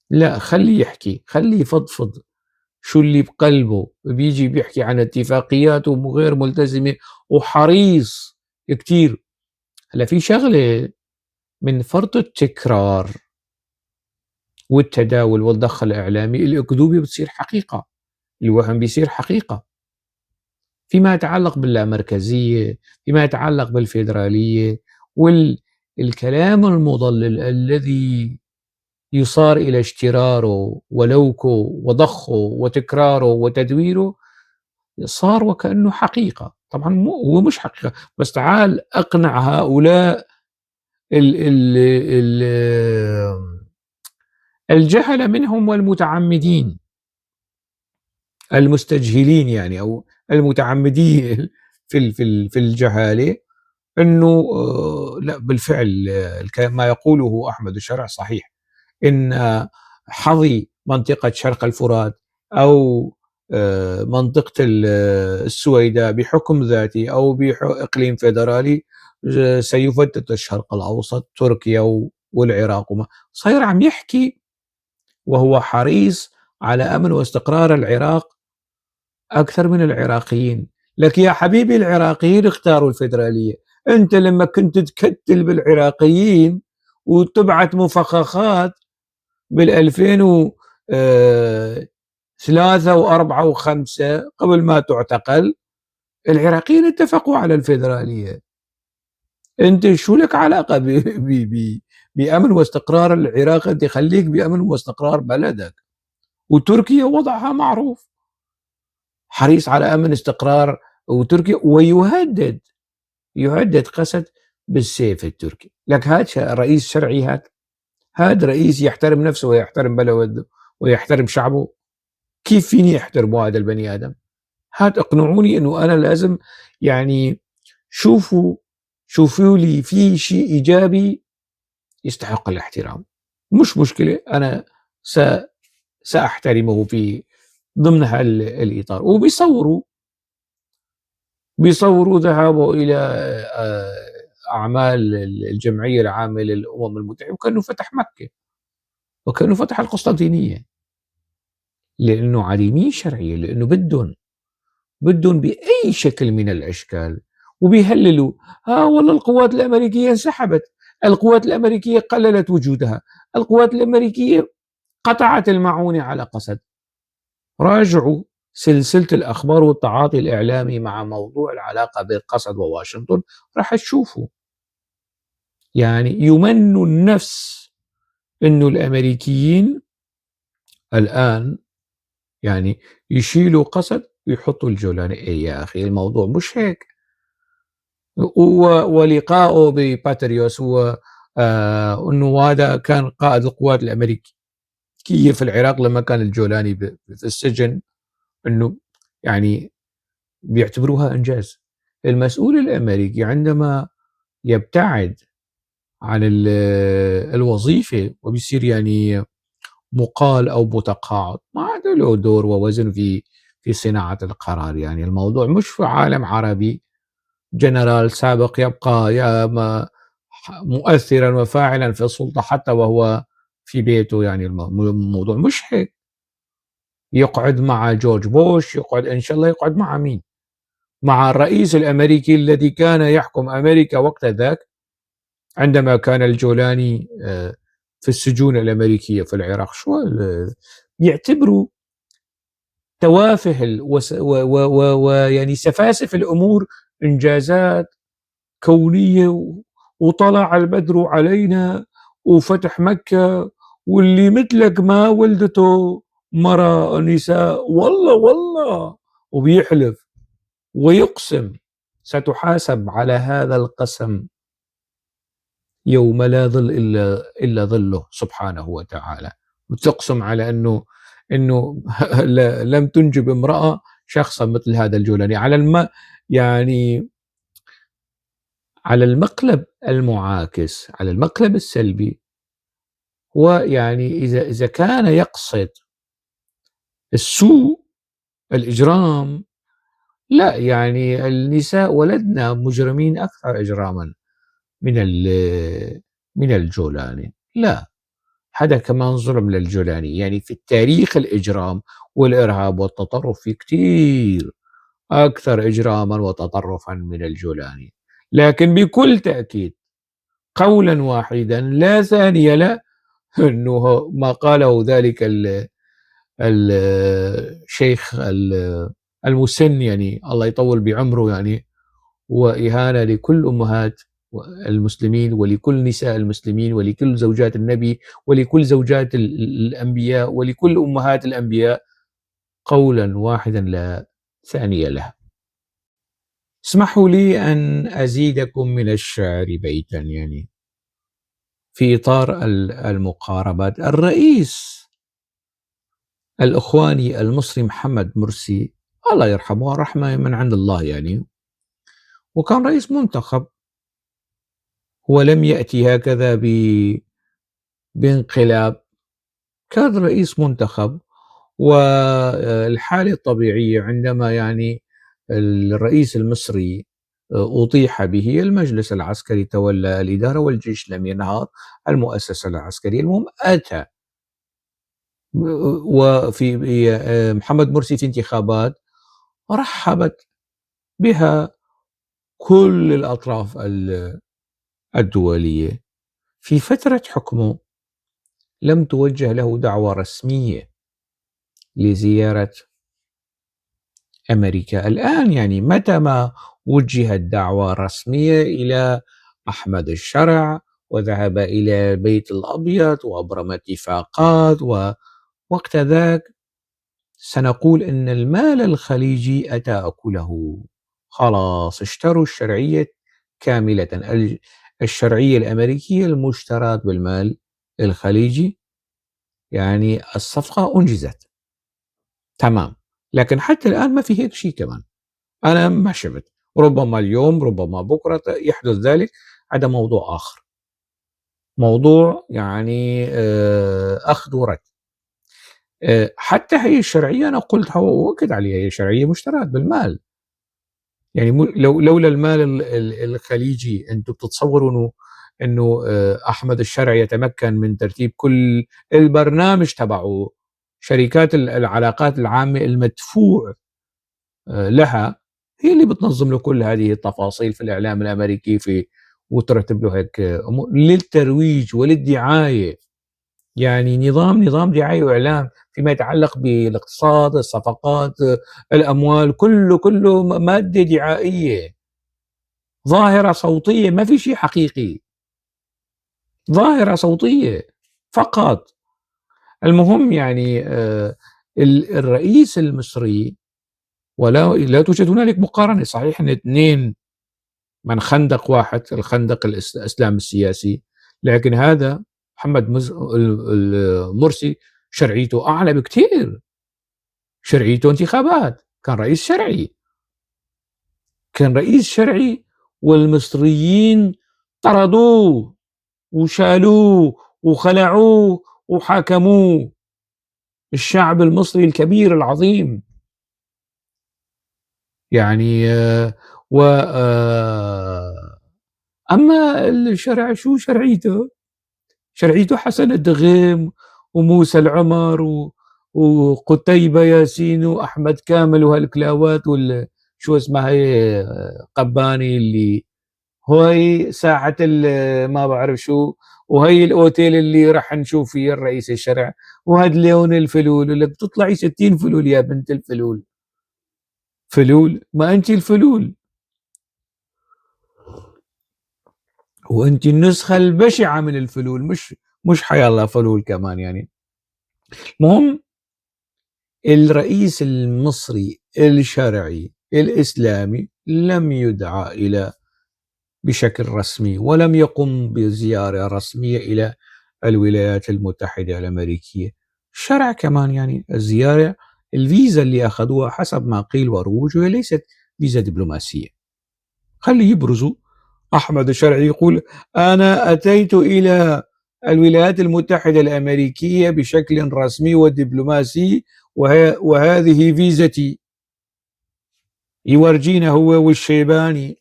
Speaker 1: لا، خليه يحكي، خليه يفضفض شو اللي بقلبه. بيجي بيحكي عن اتفاقيات وغير ملتزمة وحريص كتير. هلا في شغلة، من فرط التكرار والتداول والضخ الإعلامي الأكذوبة بتصير حقيقة، الوهم بيصير حقيقة. فيما يتعلق باللامركزية، فيما يتعلق بالفيدرالية، والكلام المضلل الذي يصار إلى اشتراره ولوكه وضخه وتكراره وتدويره، صار وكأنه حقيقة. طبعا هو مش حقيقة، بس تعال أقنع هؤلاء ال ال ال الجهلة منهم والمتعمدين المستجهلين يعني، أو المتعمدين في الجهالة، أنه لا بالفعل ما يقوله أحمد الشرع صحيح، إن حظي منطقة شرق الفرات أو منطقة السويداء بحكم ذاتي أو بإقليم فيدرالي سيفتت الشرق الأوسط، تركيا والعراق. صاير عم يحكي وهو حريص على أمن واستقرار العراق أكثر من العراقيين. لك يا حبيبي العراقيين اختاروا الفيدرالية، أنت لما كنت تكتل بالعراقيين وتبعت مفخخات بال2003 و4 و5 قبل ما تعتقل، العراقيين اتفقوا على الفيدرالية. أنت شو لك علاقة بأمن واستقرار العراق؟ أنت خليك بأمن واستقرار بلدك. وتركيا وضعها معروف، حريص على أمن استقرار وتركيا، يهدد قسد بالسيف التركي. لك هذا رئيس شرعي، هذا رئيس يحترم نفسه ويحترم بلده ويحترم شعبه. كيف فيني احترمه هذا البني آدم؟ هات اقنعوني انه انا لازم يعني شوفوا لي في شيء ايجابي يستحق الاحترام. مش مشكلة، انا ساحترمه في ضمن الاطار. وبيصوروا ذهابه الى أعمال الجمعية العامة للأمم المتحدة، وكأنه فتح مكة، وكأنه فتح القسطنطينية، لأنه عديمي شرعية، لأنه بدهم بأي شكل من الأشكال، وبيهللوا والله القوات الأمريكية انسحبت، القوات الأمريكية قللت وجودها، القوات الأمريكية قطعت المعونة على قسد. راجعوا سلسلة الأخبار والتعاطي الإعلامي مع موضوع العلاقة بين قسد وواشنطن، راح تشوفوا يعني يمنوا النفس إنه الأمريكيين الآن يعني يشيلوا قسد ويحطوا الجولاني. إيه يا أخي، الموضوع مش هيك. ولقائه بباتريوس هو أنه هذا كان قائد القوات الأمريكية في العراق لما كان الجولاني في السجن، أنه يعني بيعتبروها إنجاز. المسؤول الأمريكي عندما يبتعد عن الوظيفة وبيصير يعني مقال أو متقاعد، ما عاد له دور ووزن في صناعة القرار. يعني الموضوع مش في عالم عربي جنرال سابق يبقى يا مؤثرا وفاعلا في السلطة حتى وهو في بيته. يعني الموضوع مش هيك. يقعد مع جورج بوش، يقعد إن شاء الله يقعد مع مين؟ مع الرئيس الأمريكي الذي كان يحكم أمريكا وقت ذاك عندما كان الجولاني في السجون الأمريكية في العراق. شو يعتبروا توافه ويعني سفاسف الأمور إنجازات كونية، وطلع البدر علينا وفتح مكة، واللي مثلك ما ولدته مرة نساء، والله وبيحلف ويقسم ستحاسب على هذا القسم يوم لا ظل إلا ظله سبحانه وتعالى. وتقسم على أنه لم تنجب امرأة شخصا مثل هذا الجولاني. يعني على المقلب المعاكس، على المقلب السلبي، ويعني إذا كان يقصد السوء الإجرام، لا يعني النساء ولدنا مجرمين أكثر إجراما من الجولاني. لا، هذا كمان ظلم للجولاني. يعني في التاريخ الإجرام والإرهاب والتطرف في كثير أكثر إجراما وتطرفا من الجولاني، لكن بكل تأكيد قولا واحدا لا ثانية له أنه ما قاله ذلك الشيخ المسن، يعني الله يطول بعمره، يعني وإهانة لكل أمهات المسلمين ولكل نساء المسلمين ولكل زوجات النبي ولكل زوجات الأنبياء ولكل أمهات الأنبياء، قولا واحدا لا ثانية له. اسمحوا لي أن أزيدكم من الشعر بيتا، يعني في إطار المقاربات. الرئيس الإخواني المصري محمد مرسي الله يرحمه، رحمة من عند الله يعني، وكان رئيس منتخب، ولم يأتي هكذا بانقلاب، كان رئيس منتخب. والحالة الطبيعية عندما يعني الرئيس المصري أطيح به، المجلس العسكري تولى الإدارة والجيش لم ينهض، المؤسسة العسكرية المهم أتى. وفي محمد مرسي في انتخابات رحبت بها كل الأطراف الدولية. في فترة حكمه لم توجه له دعوة رسمية لزيارة أمريكا. الآن يعني متى ما وجهت دعوة رسمية إلى أحمد الشرع وذهب إلى البيت الأبيض وأبرم اتفاقات، ووقت ذاك سنقول إن المال الخليجي أتى أكله. خلاص اشتروا الشرعية كاملة، الشرعية الأمريكية المشترى بالمال الخليجي، يعني الصفقة أنجزت تمام. لكن حتى الآن ما في هيك شيء كمان، أنا ما شفت. ربما اليوم ربما بكرة يحدث ذلك، هذا موضوع آخر، موضوع يعني أخذ ورد. حتى هي الشرعية أنا قلتها وأؤكد عليها، هي شرعية مشترات بالمال. يعني لولا المال الخليجي أنتم بتتصوروا إنه أحمد الشرعي يتمكن من ترتيب كل البرنامج تبعه، شركات العلاقات العامة المدفوع لها هي اللي بتنظم له كل هذه التفاصيل في الإعلام الأمريكي وترتب له هيك أمور للترويج وللدعاية. يعني نظام دعاية وإعلام فيما يتعلق بالاقتصاد، الصفقات، الأموال، كله مادة دعائية، ظاهرة صوتية، ما في شيء حقيقي، ظاهرة صوتية فقط. المهم يعني الرئيس المصري، لا توجد هنالك مقارنة، صحيح أن اثنين من خندق واحد، الخندق الإسلام السياسي، لكن هذا محمد المرسي شرعيته أعلى بكثير، شرعيته انتخابات، كان رئيس شرعي والمصريين طردوه وشالوه وخلعوه وحاكموه، الشعب المصري الكبير العظيم. يعني و أما الشرع شو شرعيته؟ شرعيته حسن الدغيم وموسى العمر وقتيبة ياسين وأحمد كامل وهالكلاوات شو اسمها هي قباني اللي هاي ساعة ما بعرف شو، وهي الأوتيل اللي راح نشوف فيه الرئيس الشرع، وهاد لون الفلول، ولك تطلعي 60 فلول يا بنت الفلول، فلول ما أنت الفلول، وأنت النسخة البشعة من الفلول، مش حيا الله فلول كمان يعني. مهم الرئيس المصري الشرعي الإسلامي لم يدعى إلى بشكل رسمي، ولم يقم بزيارة رسمية إلى الولايات المتحدة الأمريكية. الشرع كمان يعني الزيارة، الفيزا اللي أخذوها حسب ما قيل وروج وهي ليست فيزا دبلوماسية. خلي يبرزوا، أحمد الشرعي يقول أنا أتيت إلى الولايات المتحدة الأمريكية بشكل رسمي ودبلوماسي وهذه فيزتي، يورجينا هو والشيباني.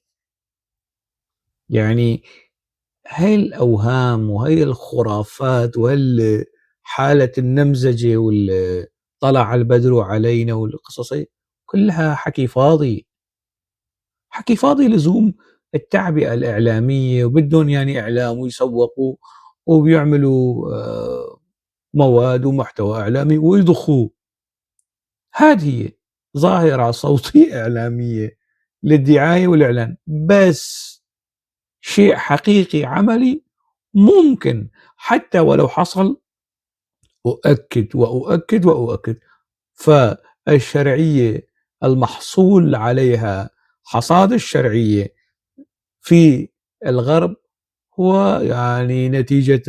Speaker 1: يعني هاي الأوهام وهاي الخرافات حالة النمزجة طلع البدر علينا والقصص كلها حكي فاضي، حكي فاضي، لزوم التعبئة الإعلامية، وبدهم يعني إعلام ويسوقوا وبيعملوا مواد ومحتوى إعلامي ويضخوه. هذه ظاهرة صوتية إعلامية للدعاية والإعلان، بس شيء حقيقي عملي ممكن حتى ولو حصل، أؤكد وأؤكد وأؤكد، فالشرعية المحصول عليها، حصاد الشرعية في الغرب هو يعني نتيجة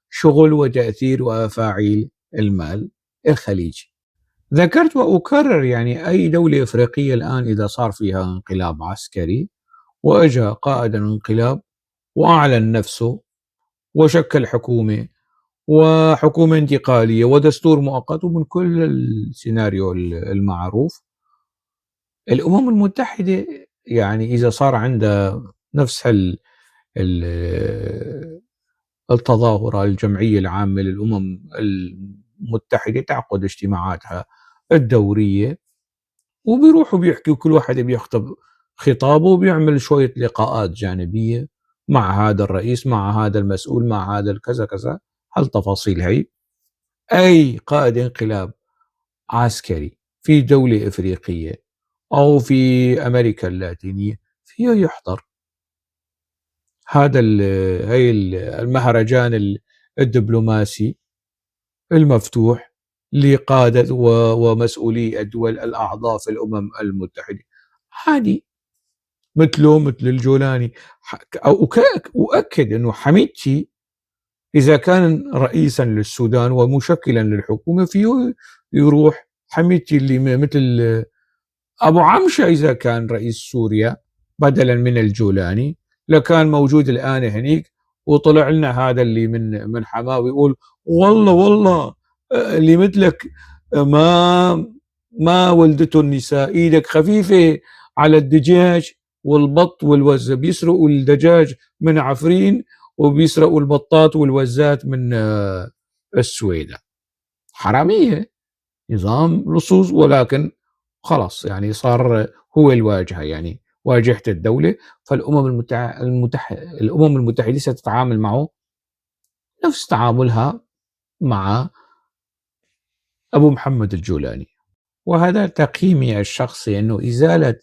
Speaker 1: شغل وتأثير وأفاعيل المال الخليجي. ذكرت وأكرر يعني أي دولة إفريقية الآن إذا صار فيها انقلاب عسكري وأجا قائد الانقلاب وأعلن نفسه وشكل حكومة وحكومة انتقالية ودستور مؤقت ومن كل السيناريو المعروف، الأمم المتحدة يعني إذا صار عندها نفس التظاهرة الجمعية العامة للأمم المتحدة تعقد اجتماعاتها الدورية وبيروحوا بيحكوا، كل واحد بيخطب خطابه وبيعمل شوية لقاءات جانبية مع هذا الرئيس، مع هذا المسؤول، مع هذا الكذا كذا، هالتفاصيل هي. أي قائد انقلاب عسكري في دولة إفريقية أو في أمريكا اللاتينية فيه يحضر هذا هي المهرجان الدبلوماسي المفتوح لقادة ومسؤولي الدول الأعضاء في الأمم المتحدة. عادي، مثله مثل الجولاني. أو أؤكد أنه حميدتي إذا كان رئيسا للسودان ومشكلا للحكومة فيه يروح، حميدتي اللي مثل أبو عمشة إذا كان رئيس سوريا بدلا من الجولاني لكان موجود الآن هنيك، وطلع لنا هذا اللي من حماه ويقول والله اللي مثلك ما ولدته النساء، ايدك خفيفة على الدجاج والبط والوزة، بيسرقوا الدجاج من عفرين وبيسرقوا البطات والوزات من السويدة. حرامية، نظام لصوص، ولكن خلاص يعني صار هو الواجهة، يعني واجهة الدولة. فالأمم الأمم المتحدة ستتعامل معه نفس تعاملها مع أبو محمد الجولاني. وهذا تقييمي الشخصي، أنه إزالة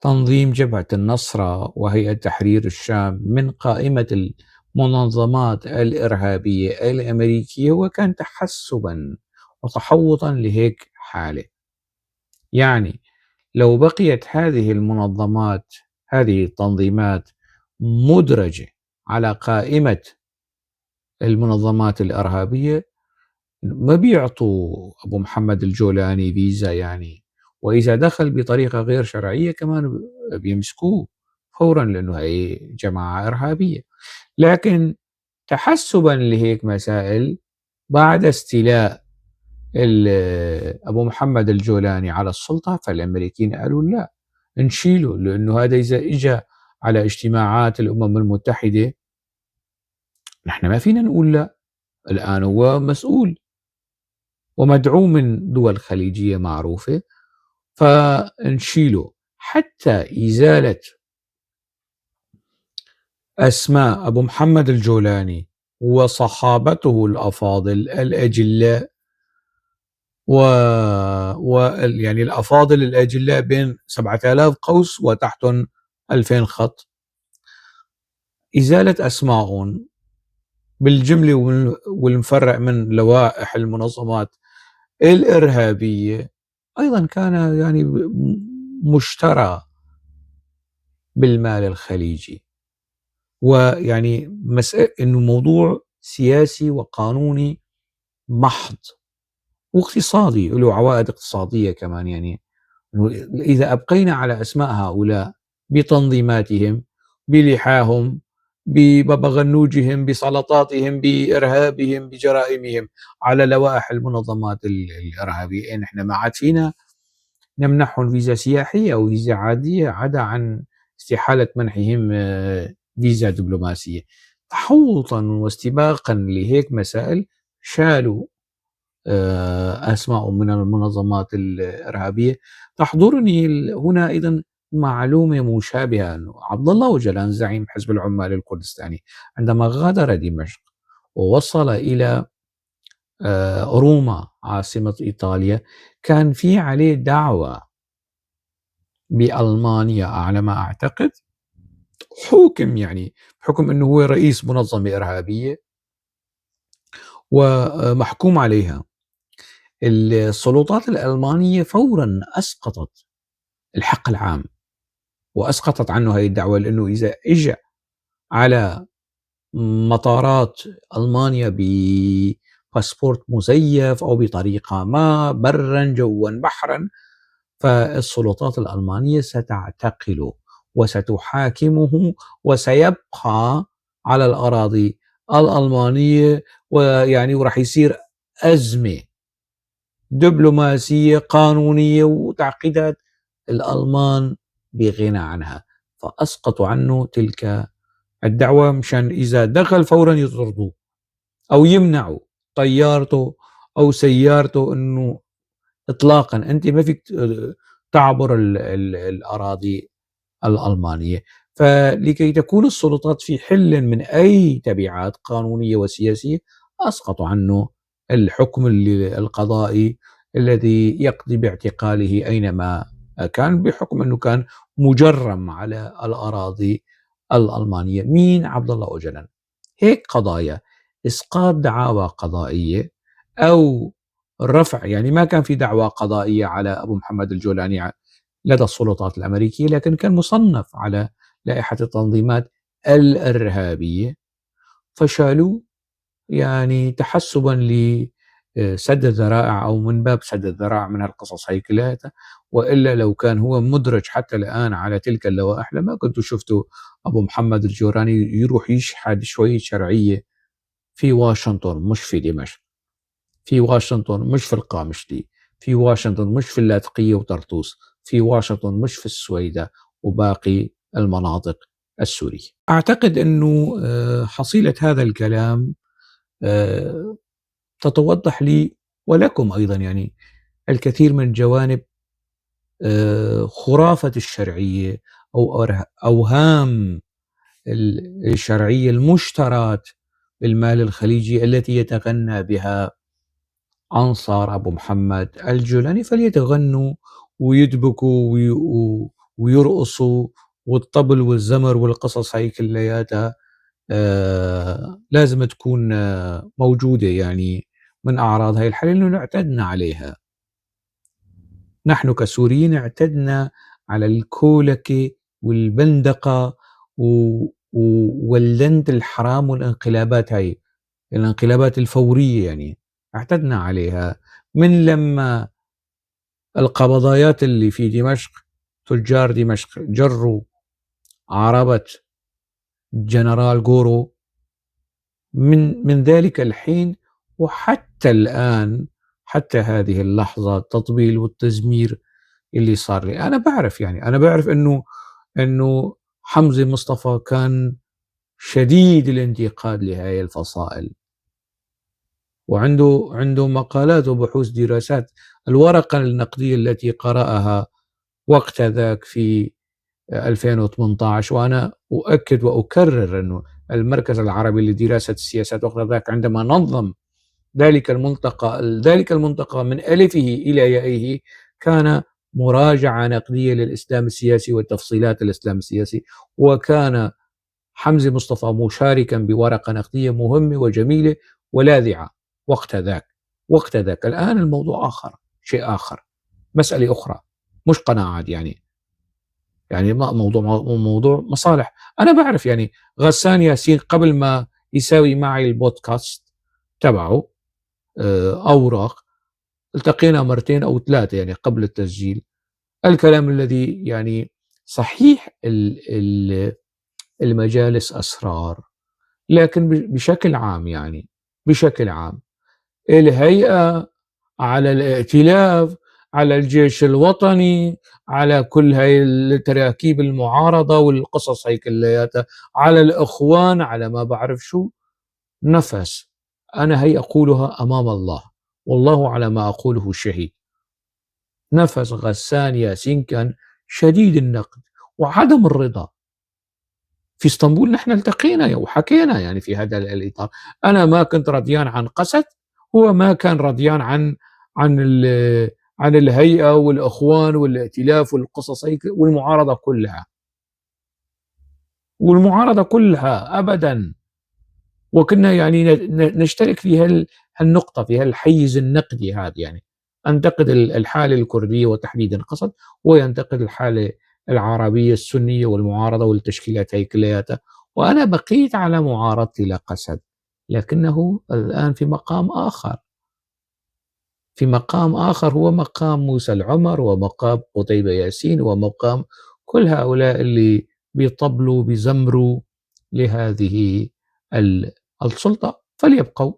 Speaker 1: تنظيم جبهة النصرة وهيئة تحرير الشام من قائمة المنظمات الإرهابية الأمريكية هو كان تحسبا وتحوطا لهيك حالة. يعني لو بقيت هذه المنظمات، هذه التنظيمات مدرجة على قائمة المنظمات الإرهابية، ما بيعطوا أبو محمد الجولاني فيزا يعني، وإذا دخل بطريقة غير شرعية كمان بيمسكوه فورا، لأنه هي جماعة إرهابية. لكن تحسبا لهيك مسائل، بعد استيلاء أبو محمد الجولاني على السلطة، فالأمريكيين قالوا لا، نشيله، لأنه هذا إذا إجا على اجتماعات الأمم المتحدة نحن ما فينا نقول لا، الآن هو مسؤول ومدعوم من دول خليجية معروفة، فنشيله. حتى إزالة أسماء أبو محمد الجولاني وصحابته الأفاضل الأجلاء يعني الأفاضل الأجلاء بين 7000 قوس وتحتهم 2000 خط، إزالة أسمائهم بالجملة والمفرع من لوائح المنظمات الإرهابية أيضا كان يعني مشترى بالمال الخليجي. ويعني مسألة أنه موضوع سياسي وقانوني محض، واقتصادي له عوائد اقتصادية كمان. يعني إذا أبقينا على أسماء هؤلاء بتنظيماتهم، بلحاهم، ببغنوجهم، بسلطاتهم، بإرهابهم، بجرائمهم على لوائح المنظمات الإرهابية، نحن ما عاد فينا نمنحهم فيزا سياحية أو فيزا عادية، عدا عن استحالة منحهم فيزا دبلوماسية. تحوطا واستباقا لهيك مسائل شالوا أسماء من المنظمات الإرهابية. تحضرني هنا أيضا معلومة مشابهة، أنه عبد الله أوجلان زعيم حزب العمال الكردستاني عندما غادر دمشق ووصل إلى روما عاصمة إيطاليا، كان في عليه دعوة بألمانيا على ما أعتقد، حكم يعني بحكم أنه هو رئيس منظمة إرهابية ومحكوم عليها. السلطات الألمانية فورا أسقطت الحق العام وأسقطت عنه هذه الدعوة، لأنه إذا إجا على مطارات ألمانيا بباسبورت مزيف أو بطريقة ما، برا جوا بحرا، فالسلطات الألمانية ستعتقله وستحاكمه وسيبقى على الأراضي الألمانية، ويعني وراح يصير أزمة دبلوماسية قانونية وتعقيدات الألمان بغنى عنها. فأسقطوا عنه تلك الدعوة مشان إذا دخل فورا يطردوه أو يمنعوا طيارته أو سيارته، أنه إطلاقا أنت ما فيك تعبر الأراضي الألمانية. فلكي تكون السلطات في حل من أي تبعات قانونية وسياسية، أسقطوا عنه الحكم القضائي الذي يقضي باعتقاله أينما كان، بحكم أنه كان مجرم على الأراضي الألمانية. مين؟ عبد الله أوجلان. هيك قضايا إسقاط دعاوى قضائية أو رفع، يعني ما كان في دعوى قضائية على أبو محمد الجولاني لدى السلطات الأمريكية، لكن كان مصنف على لائحة التنظيمات الإرهابية، فشالوه يعني تحسبا لسد الذرائع أو من باب سد الذرائع من القصص هي كلها. وإلا لو كان هو مدرج حتى الآن على تلك اللوائح لما كنت شفتوا أبو محمد الجولاني يروح يشحد شوية شرعية في واشنطن مش في دمشق، في واشنطن مش في القامشلي، في واشنطن مش في اللاذقية وطرطوس، في واشنطن مش في السويداء وباقي المناطق السورية. أعتقد أنه حصيلة هذا الكلام آه، تتوضح لي ولكم أيضا يعني الكثير من جوانب خرافة الشرعية أو أوهام الشرعية المشتراه بالمال الخليجي التي يتغنى بها أنصار أبو محمد الجولاني، فليتغنوا ويدبكوا ويرقصوا، والطبل والزمر والقصص هاي كلياتها لازم تكون موجودة يعني من أعراض هاي الحالة، لأنه اعتدنا عليها. نحن كسوريين اعتدنا على الكولكة والبندقة واللند الحرام والانقلابات هاي، الانقلابات الفورية يعني اعتدنا عليها من لما القبضايات اللي في دمشق، تجار دمشق جروا عربة جنرال جورو من ذلك الحين وحتى الآن، حتى هذه اللحظة التطبيل والتزمير اللي صار لي. أنا بعرف إنه حمزة مصطفى كان شديد الانتقاد لهذه الفصائل، وعنده مقالات وبحوث دراسات. الورقة النقدية التي قرأها وقت ذاك في 2018، وأنا أؤكد وأكرر أنه المركز العربي لدراسة السياسات وقت ذاك عندما نظم ذلك الملتقى من ألفه إلى يائه كان مراجعة نقدية للإسلام السياسي وتفصيلات الإسلام السياسي، وكان حمزة مصطفى مشاركا بورقة نقدية مهمة وجميلة ولاذعة وقت ذاك. الآن الموضوع آخر، شيء آخر، مسألة أخرى، مش قناعات يعني موضوع مصالح. أنا بعرف يعني غسان ياسين قبل ما يساوي معي البودكاست تبعه أوراق، التقينا مرتين أو ثلاثة يعني قبل التسجيل. الكلام الذي يعني صحيح المجالس أسرار، لكن بشكل عام الهيئة على الائتلاف، على الجيش الوطني، على كل هاي التراكيب المعارضة والقصص هاي كلياتها، على الإخوان، على ما بعرف شو، نفس. أنا هي أقولها أمام الله، والله على ما أقوله شهيد. نفس غسان ياسين كان شديد النقد وعدم الرضا. في اسطنبول نحن التقينا وحكينا يعني في هذا الإطار. أنا ما كنت رضيان عن قسد، هو ما كان رضيان عن عن الهيئة والإخوان والائتلاف والقصص والمعارضة كلها أبدا. وكنا يعني نشترك في هالنقطة، في هالحيز النقدي هذا، يعني أنتقد الحالة الكردية وتحديدا قسد، وينتقد الحالة العربية السنية والمعارضة والتشكيلات هي كلياتها. وأنا بقيت على معارضتي لقسد، لكنه الآن في مقام آخر، هو مقام موسى العمر ومقام قتيبة ياسين ومقام كل هؤلاء اللي بيطبلوا بيزمروا لهذه السلطة. فليبقوا،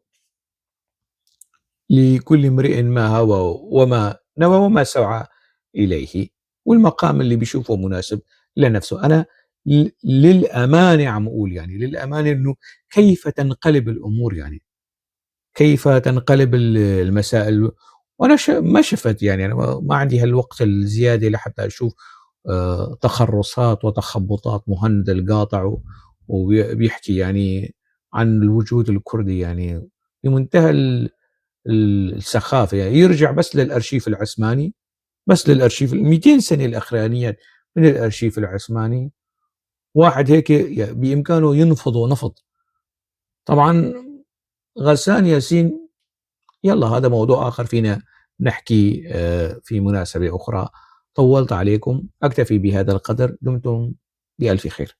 Speaker 1: لكل امرئ ما هوى وما نوى وما سعى إليه، والمقام اللي بيشوفه مناسب لنفسه. أنا للأمانة عم أقول يعني للأمانة أنه كيف تنقلب الأمور، يعني كيف تنقلب المسائل. وأنا ما شفت يعني، أنا ما عندي هالوقت الزيادة لحتى أشوف تخرصات وتخبطات مهند القاطع وبيحكي يعني عن الوجود الكردي يعني بمنتهى السخافة. يعني يرجع بس للأرشيف العثماني، بس للأرشيف 200 سنة الأخرانية من الأرشيف العثماني، واحد هيك بإمكانه ينفض نفض. طبعا غسان ياسين، يلا هذا موضوع آخر فينا نحكي في مناسبة أخرى. طولت عليكم، أكتفي بهذا القدر. دمتم بألف خير.